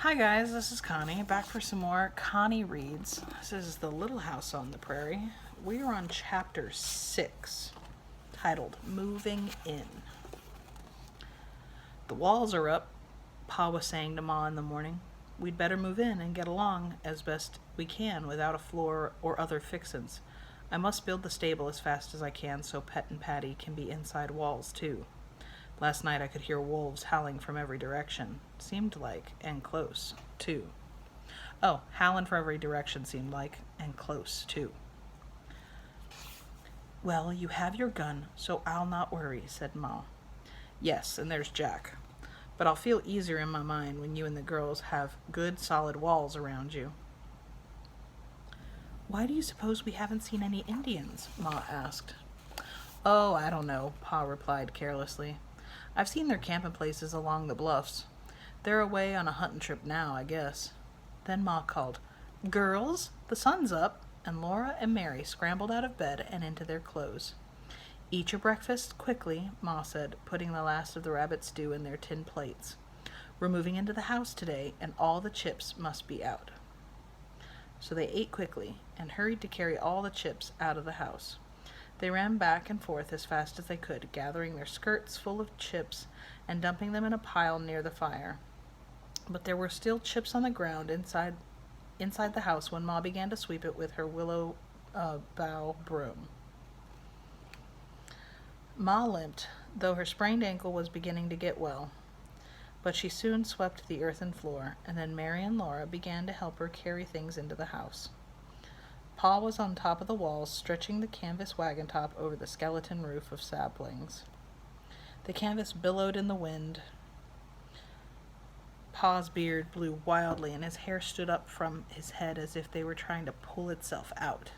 Hi guys, this is Connie, back for some more Connie Reads. This is The Little House on the Prairie. We are on chapter 6, titled Moving In. The walls are up, Pa was saying to Ma in the morning. We'd better move in and get along as best we can without a floor or other fixins. I must build the stable as fast as I can so Pet and Patty can be inside walls too. Last night I could hear wolves howling from every direction. Seemed like, and close, too. Oh, howling from every direction seemed like, and close, too. Well, you have your gun, so I'll not worry, said Ma. Yes, and there's Jack. But I'll feel easier in my mind when you and the girls have good, solid walls around you. Why do you suppose we haven't seen any Indians? Ma asked. Oh, I don't know, Pa replied carelessly. I've seen their camping places along the bluffs. They're away on a hunting trip now, I guess. Then Ma called, Girls, the sun's up, and Laura and Mary scrambled out of bed and into their clothes. Eat your breakfast quickly, Ma said, putting the last of the rabbit stew in their tin plates. We're moving into the house today, and all the chips must be out. So they ate quickly and hurried to carry all the chips out of the house. They ran back and forth as fast as they could, gathering their skirts full of chips and dumping them in a pile near the fire. But there were still chips on the ground inside the house when Ma began to sweep it with her willow bough broom. Ma limped, though her sprained ankle was beginning to get well. But she soon swept the earthen floor, and then Mary and Laura began to help her carry things into the house. Pa was on top of the walls, stretching the canvas wagon top over the skeleton roof of saplings. The canvas billowed in the wind. Pa's beard blew wildly, and his hair stood up from his head as if they were trying to pull itself out.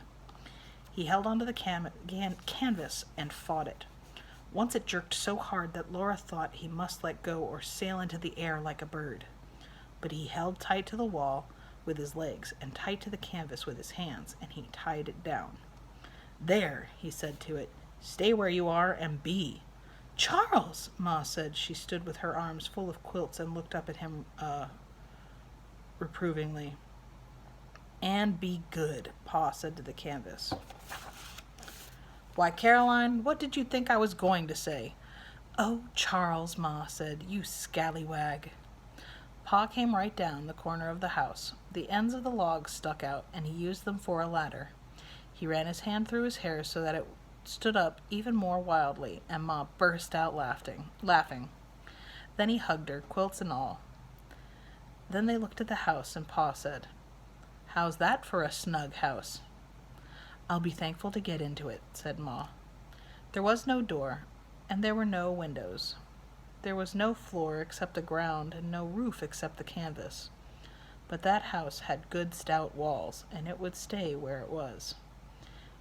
He held onto the canvas and fought it. Once it jerked so hard that Laura thought he must let go or sail into the air like a bird. But he held tight to the wall with his legs and tight to the canvas with his hands, and he tied it down. There, he said to it, stay where you are and be. Charles, Ma said. She stood with her arms full of quilts and looked up at him reprovingly. And be good, Pa said to the canvas. Why, Caroline, what did you think I was going to say? Oh, Charles, Ma said, you scallywag. Pa came right down the corner of the house. The ends of the logs stuck out, and he used them for a ladder. He ran his hand through his hair so that it stood up even more wildly, and Ma burst out laughing. Then he hugged her, quilts and all. Then they looked at the house, and Pa said, How's that for a snug house? I'll be thankful to get into it, said Ma. There was no door, and there were no windows. There was no floor except the ground and no roof except the canvas. But that house had good stout walls, and it would stay where it was.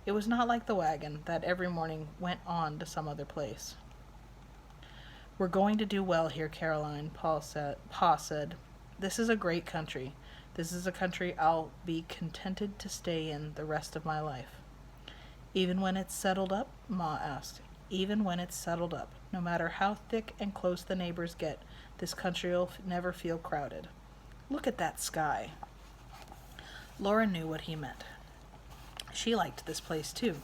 It was not like the wagon that every morning went on to some other place. We're going to do well here, Caroline, Pa said. This is a great country. This is a country I'll be contented to stay in the rest of my life. Even when it's settled up? Ma asked. Even when it's settled up. No matter how thick and close the neighbors get, this country will never feel crowded. Look at that sky. Laura knew what he meant. She liked this place too.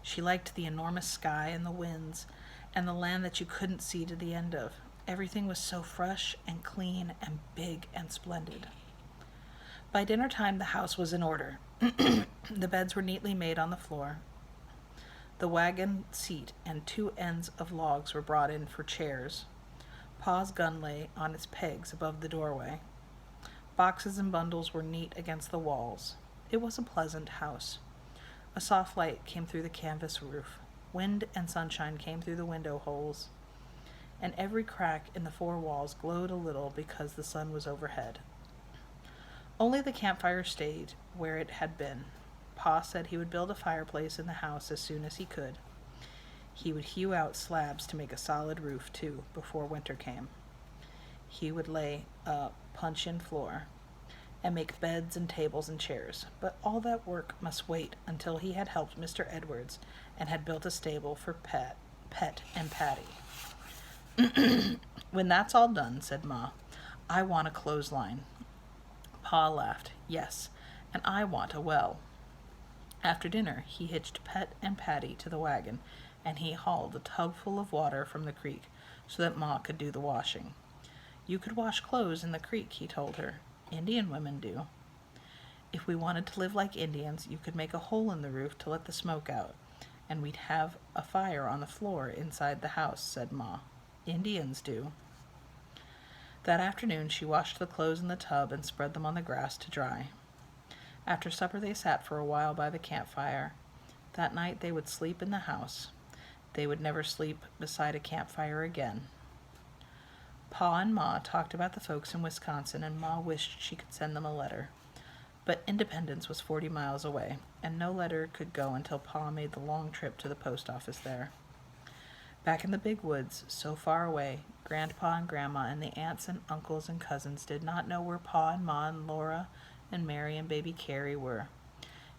She liked the enormous sky and the winds and the land that you couldn't see to the end of. Everything was so fresh and clean and big and splendid. By dinner time, the house was in order. The beds were neatly made on the floor. The wagon seat and 2 ends of logs were brought in for chairs. Pa's gun lay on its pegs above the doorway. Boxes and bundles were neat against the walls. It was a pleasant house. A soft light came through the canvas roof. Wind and sunshine came through the window holes, and every crack in the 4 walls glowed a little because the sun was overhead. Only the campfire stayed where it had been. Pa said he would build a fireplace in the house as soon as he could. He would hew out slabs to make a solid roof, too, before winter came. He would lay a punch-in floor and make beds and tables and chairs, but all that work must wait until he had helped Mr. Edwards and had built a stable for Pet and Patty. When that's all done, said Ma, I want a clothesline. Pa laughed. Yes, and I want a well. After dinner, he hitched Pet and Patty to the wagon, and he hauled a tub full of water from the creek so that Ma could do the washing. You could wash clothes in the creek, he told her. Indian women do. If we wanted to live like Indians, you could make a hole in the roof to let the smoke out, and we'd have a fire on the floor inside the house, said Ma. Indians do. That afternoon she washed the clothes in the tub and spread them on the grass to dry. After supper they sat for a while by the campfire. That night they would sleep in the house. They would never sleep beside a campfire again. Pa and Ma talked about the folks in Wisconsin, and Ma wished she could send them a letter. But Independence was 40 miles away, and no letter could go until Pa made the long trip to the post office there. Back in the big woods, so far away, Grandpa and Grandma and the aunts and uncles and cousins did not know where Pa and Ma and Laura and Mary and baby Carrie were.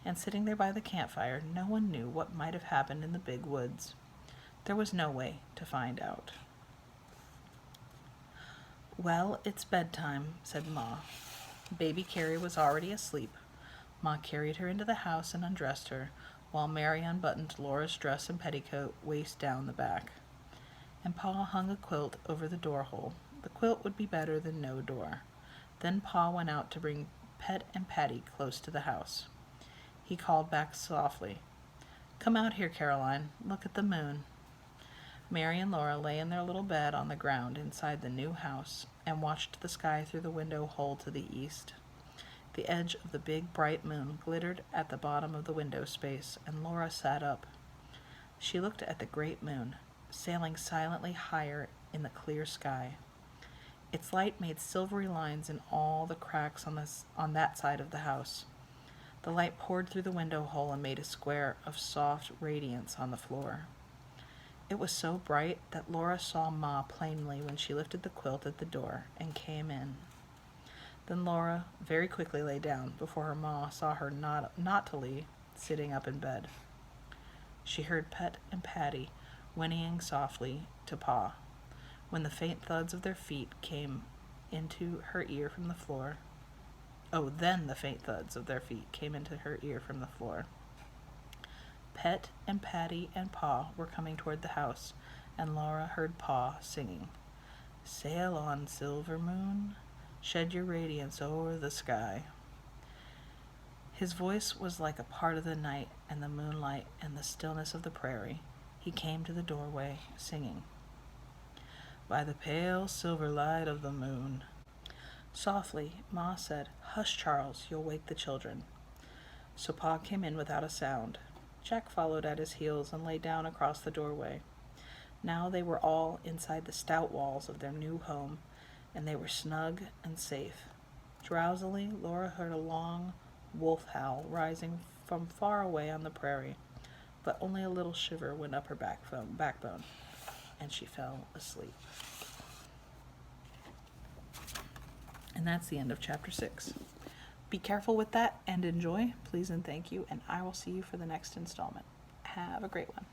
And sitting there by the campfire, no one knew what might have happened in the big woods. There was no way to find out. Well, it's bedtime, said Ma. Baby Carrie was already asleep. Ma carried her into the house and undressed her, while Mary unbuttoned Laura's dress and petticoat, waist down the back. And Pa hung a quilt over the door hole. The quilt would be better than no door. Then Pa went out to bring Pet and Patty close to the house. He called back softly, "Come out here, Caroline. Look at the moon." Mary and Laura lay in their little bed on the ground inside the new house and watched the sky through the window hole to the east. The edge of the big bright moon glittered at the bottom of the window space, and Laura sat up. She looked at the great moon, sailing silently higher in the clear sky. Its light made silvery lines in all the cracks on that side of the house. The light poured through the window hole and made a square of soft radiance on the floor. It was so bright that Laura saw Ma plainly when she lifted the quilt at the door and came in. Then Laura very quickly lay down before her Ma saw her naughtily sitting up in bed. She heard Pet and Patty whinnying softly to Pa when the faint thuds of their feet came into her ear from the floor. Then the faint thuds of their feet came into her ear from the floor. Pet and Patty and Pa were coming toward the house, and Laura heard Pa singing, "Sail on, silver moon, shed your radiance o'er the sky." His voice was like a part of the night and the moonlight and the stillness of the prairie. He came to the doorway, singing, "By the pale silver light of the moon." Softly, Ma said, "Hush, Charles, you'll wake the children." So Pa came in without a sound. Jack followed at his heels and lay down across the doorway. Now they were all inside the stout walls of their new home, and they were snug and safe. Drowsily, Laura heard a long wolf howl rising from far away on the prairie, but only a little shiver went up her backbone, and she fell asleep. And that's the end of chapter 6. Be careful with that and enjoy, please and thank you, and I will see you for the next installment. Have a great one.